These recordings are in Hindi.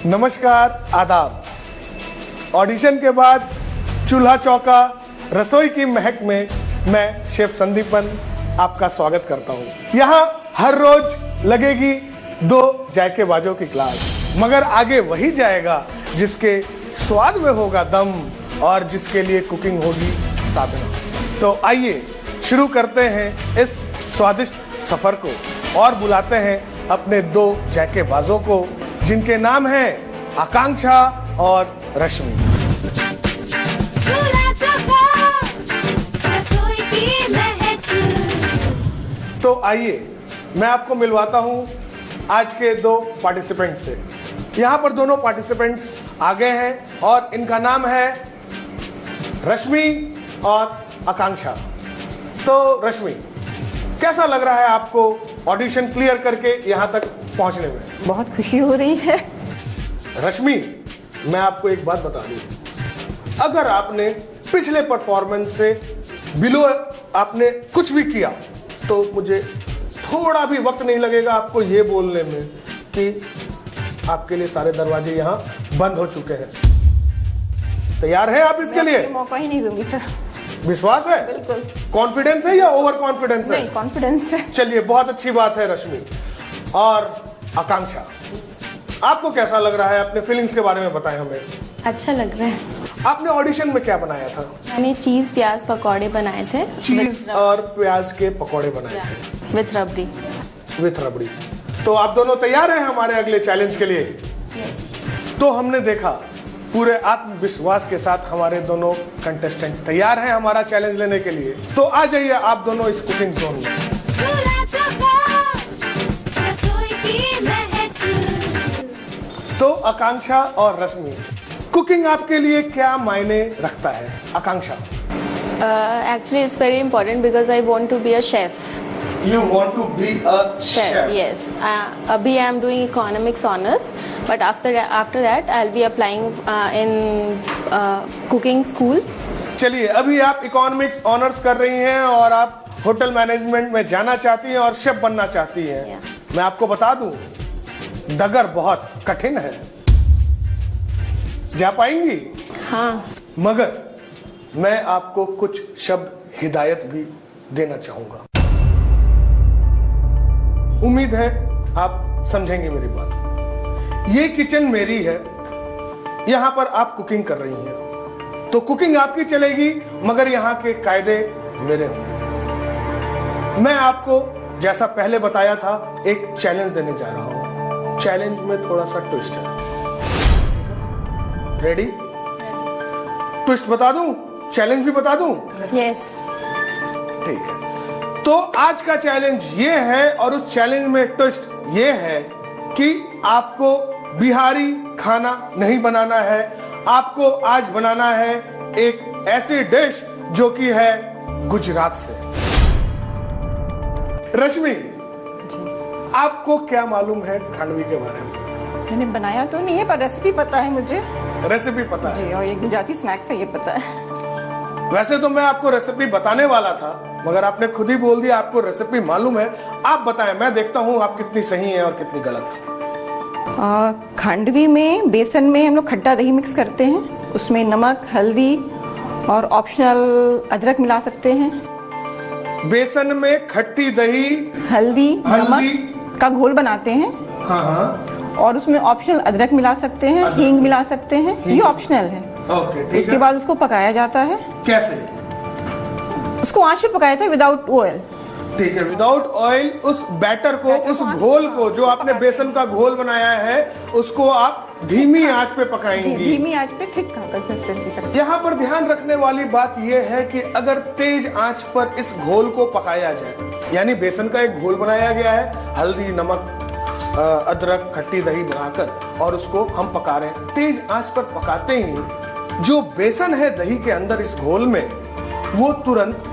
नमस्कार, आदाब। ऑडिशन के बाद चूल्हा चौका रसोई की महक में मैं शेफ संदीपन आपका स्वागत करता हूं। यहाँ हर रोज लगेगी 2 जायकेबाजों की क्लास, मगर आगे वही जाएगा जिसके स्वाद में होगा दम और जिसके लिए कुकिंग होगी साधना। तो आइए शुरू करते हैं इस स्वादिष्ट सफर को और बुलाते हैं अपने 2 जायकेबाजों को, जिनके नाम हैं आकांक्षा और रश्मि। तो आइए मैं आपको मिलवाता हूं आज के 2 पार्टिसिपेंट से। यहां पर दोनों पार्टिसिपेंट्स आ गए हैं और इनका नाम है रश्मि और आकांक्षा। तो रश्मि, कैसा लग रहा है आपको ऑडिशन क्लियर करके यहां तक पहुंचने में? बहुत खुशी हो रही है। रश्मि, मैं आपको एक बात बता दूं, अगर आपने पिछले परफॉर्मेंस से बिलो आपने कुछ भी किया तो मुझे थोड़ा भी वक्त नहीं लगेगा आपको ये बोलने में कि आपके लिए सारे दरवाजे यहां बंद हो चुके हैं। तैयार हैं आप इसके लिए? मौका ही नहीं दूंगी सर। विश्वास है? बिल्कुल। कॉन्फिडेंस है या ओवर कॉन्फिडेंस है? नहीं, कॉन्फिडेंस है। चलिए, बहुत अच्छी बात है रश्मि। और आकांक्षा, आपको कैसा लग रहा है? अपने फीलिंग्स के बारे में बताएं हमें। अच्छा लग रहा है। आपने ऑडिशन में क्या बनाया था? मैंने चीज प्याज पकौड़े बनाए थे। चीज और प्याज के पकौड़े बनाए थे विथ रबड़ी। विथ रबड़ी। तो आप दोनों तैयार हैं हमारे अगले चैलेंज के लिए? तो हमने देखा पूरे आत्मविश्वास के साथ हमारे दोनों कंटेस्टेंट तैयार हैं हमारा चैलेंज लेने के लिए। तो आ जाइए आप दोनों इस कुकिंग जोन में। तो आकांक्षा और रश्मि, कुकिंग आपके लिए क्या मायने रखता है? Akanksha, actually it's very important because I want to be a chef. You want to be a chef? Yes. Abhi I am doing economics honors, but after that I'll be applying in cooking school. चलिए, अभी आप इकोनॉमिक्स ऑनर्स कर रही हैं और आप होटल मैनेजमेंट में जाना चाहती हैं और शेफ बनना चाहती हैं। मैं आपको बता दूं, डगर बहुत कठिन है। जा पाएंगी? हाँ। मगर मैं आपको कुछ शब्द हिदायत भी देना चाहूंगा। उम्मीद है आप समझेंगे मेरी बात। ये किचन मेरी है, यहां पर आप कुकिंग कर रही हैं, तो कुकिंग आपकी चलेगी, मगर यहां के कायदे मेरे होंगे। मैं आपको जैसा पहले बताया था एक चैलेंज देने जा रहा हूं। चैलेंज में थोड़ा सा ट्विस्ट है। रेडी? ट्विस्ट बता दूं? चैलेंज भी बता दूं? यस। ठीक है। तो आज का चैलेंज ये है और उस चैलेंज में ट्विस्ट ये है कि आपको बिहारी खाना नहीं बनाना है। आपको आज बनाना है एक ऐसी डिश जो कि है गुजरात से। रश्मि, आपको क्या मालूम है खांडवी के बारे में? मैंने बनाया तो नहीं है, पर रेसिपी पता है मुझे। रेसिपी पता है जी, और ये गुजराती स्नैक्स है, ये पता है। वैसे तो मैं आपको रेसिपी बताने वाला था, मगर आपने खुद ही बोल दिया आपको रेसिपी मालूम है। आप बताएं, मैं देखता हूं आप कितनी सही है और कितनी गलत। खांडवी में बेसन में हम लोग खट्टा दही मिक्स करते हैं, उसमें नमक, हल्दी और ऑप्शनल अदरक मिला सकते हैं। बेसन में खट्टी दही, हल्दी नमक का घोल बनाते हैं। हाँ हाँ। और उसमें ऑप्शनल अदरक मिला सकते हैं, हींग मिला सकते हैं, ये ऑप्शनल है। ओके, ठीक है। उसके बाद उसको पकाया जाता है। कैसे? उसको आंच पे पकाया था विदाउट ऑयल। ठीक है, विदाउट ऑयल। उस बैटर को, उस घोल को, जो आपने बेसन का घोल बनाया है, उसको आप धीमी आंच पे पकाएंगी। धीमी आंच पे थिक कंसिस्टेंसी तक। यहाँ पर ध्यान रखने वाली बात यह है कि अगर तेज आंच पर इस घोल को पकाया जाए, यानी बेसन का एक घोल बनाया गया है, हल्दी, नमक, अदरक, खट्टी दही बनाकर, और उसको हम पका रहे हैं। तेज आंच पर पकाते ही जो बेसन है दही के अंदर इस घोल में, वो तुरंत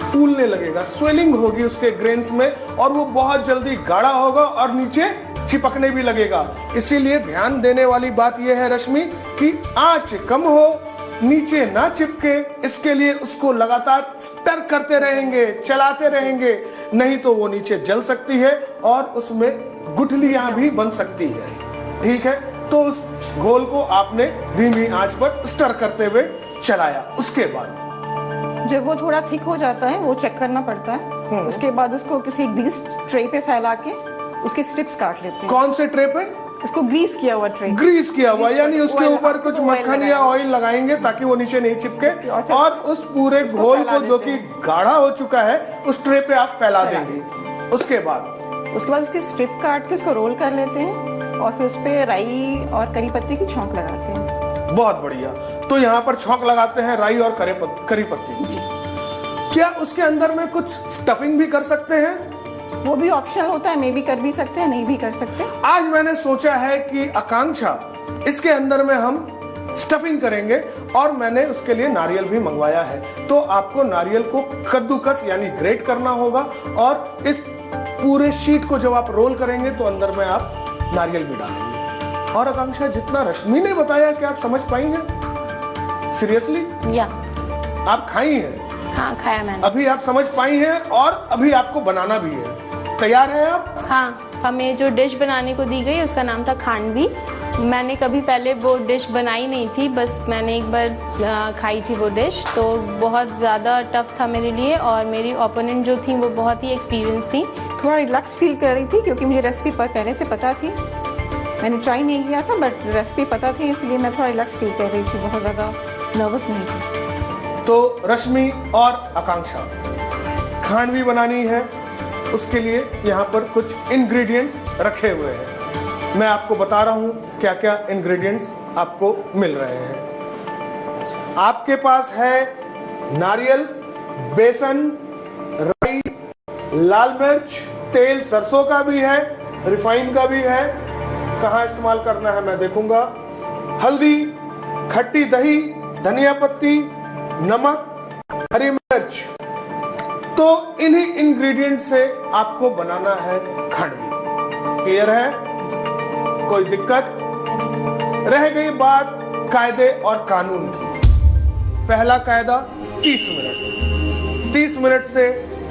फूलने लगेगा, स्वेलिंग होगी उसके ग्रेन्स में, और वो बहुत जल्दी गाढ़ा होगा और नीचे चिपकने भी लगेगा। इसीलिए ध्यान देने वाली बात यह है रश्मि कि आंच कम हो, नीचे ना चिपके, इसके लिए उसको लगातार स्टर करते रहेंगे, चलाते रहेंगे, नहीं तो वो नीचे जल सकती है और उसमें गुठलियां भी बन सकती है। ठीक है, तो उस घोल को आपने धीमी आंच पर स्टर करते हुए चलाया। उसके बाद जब वो थोड़ा थिक हो जाता है वो चेक करना पड़ता है। उसके बाद उसको किसी ग्रीस ट्रे पे फैला के उसके स्ट्रिप्स काट लेते हैं। कौन से ट्रे पे? उसको ग्रीस किया हुआ ट्रे। ग्रीस किया हुआ, यानी उसके ऊपर कुछ मक्खन या ऑयल लगाएंगे ताकि वो नीचे नहीं चिपके, और उस पूरे घोल को जो कि गाढ़ा हो चुका है उस ट्रे पे आप फैला देंगे। उसके बाद उसके स्ट्रिप काट के उसको रोल कर लेते हैं और फिर उस पे राई और करी पत्ती की छौंक लगाते हैं। बहुत बढ़िया। तो यहाँ पर छौंक लगाते हैं राई और करी पत्ती जी। क्या उसके अंदर में कुछ स्टफिंग भी कर सकते हैं? वो भी ऑप्शनल होता है, मे भी कर भी सकते हैं, नहीं भी कर सकते। आज मैंने सोचा है कि आकांक्षा इसके अंदर में हम स्टफिंग करेंगे और मैंने उसके लिए नारियल भी मंगवाया है। तो आपको नारियल को कद्दूकस यानी ग्रेट करना होगा और इस पूरे शीट को जब आप रोल करेंगे तो अंदर में आप नारियल भी डालेंगे। और आकांक्षा, जितना रश्मि ने बताया, क्या आप समझ पाई हैं? सीरियसली? या आप खाई हैं? हाँ, खाया मैंने। अभी आप समझ पाई हैं और अभी आपको बनाना भी है। तैयार हैं आप? हाँ, हमें जो डिश बनाने को दी गई उसका नाम था खांडवी। मैंने कभी पहले वो डिश बनाई नहीं थी, बस मैंने एक बार खाई थी वो डिश, तो बहुत ज़्यादा टफ था मेरे लिए और मेरी ओपोनेंट जो थी वो बहुत ही एक्सपीरियंस थी। थोड़ा रिलैक्स फील कर रही थी क्योंकि मुझे रेसिपी पहले से पता थी। मैंने ट्राई नहीं किया था बट रेसिपी पता थी, इसलिए मैं थोड़ा रिलैक्स फील कर रही थी, बहुत ज़्यादा नर्वस नहीं थी। तो रश्मि और आकांक्षा, खांडवी बनानी है, उसके लिए यहाँ पर कुछ इंग्रेडिएंट्स रखे हुए हैं। मैं आपको बता रहा हूँ क्या क्या इंग्रेडिएंट्स आपको मिल रहे हैं। आपके पास है नारियल, बेसन, राई, लाल मिर्च, तेल सरसों का भी है, रिफाइंड का भी है, कहाँ इस्तेमाल करना है मैं देखूंगा, हल्दी, खट्टी दही, धनिया पत्ती, नमक, हरी मिर्च। तो इन्हीं इंग्रेडिएंट से आपको बनाना है खांडवी। क्लियर है? कोई दिक्कत? रह गई बात कायदे और कानून की। पहला कायदा 30 मिनट। 30 मिनट से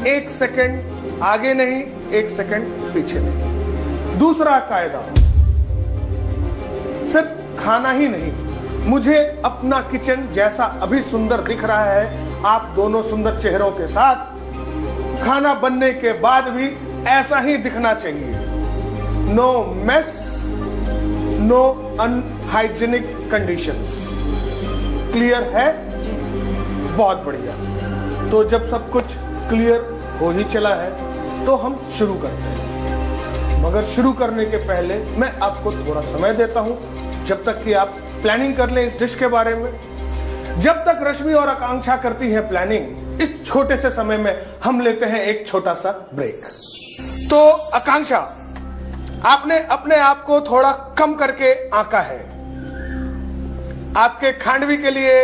1 सेकंड आगे नहीं, 1 सेकंड पीछे नहीं। दूसरा कायदा, सिर्फ खाना ही नहीं, मुझे अपना किचन जैसा अभी सुंदर दिख रहा है, आप दोनों सुंदर चेहरों के साथ खाना बनने के बाद भी ऐसा ही दिखना चाहिए। No mess, no unhygienic conditions. Clear है? बहुत बढ़िया। तो जब सब कुछ क्लियर हो ही चला है तो हम शुरू करते हैं, मगर शुरू करने के पहले मैं आपको थोड़ा समय देता हूं जब तक कि आप प्लानिंग कर लें इस डिश के बारे में। जब तक रश्मि और आकांक्षा करती हैं प्लानिंग, इस छोटे से समय में हम लेते हैं एक छोटा सा ब्रेक। तो आकांक्षा, आपने अपने आप को थोड़ा कम करके आंका है। आपके खांडवी के लिए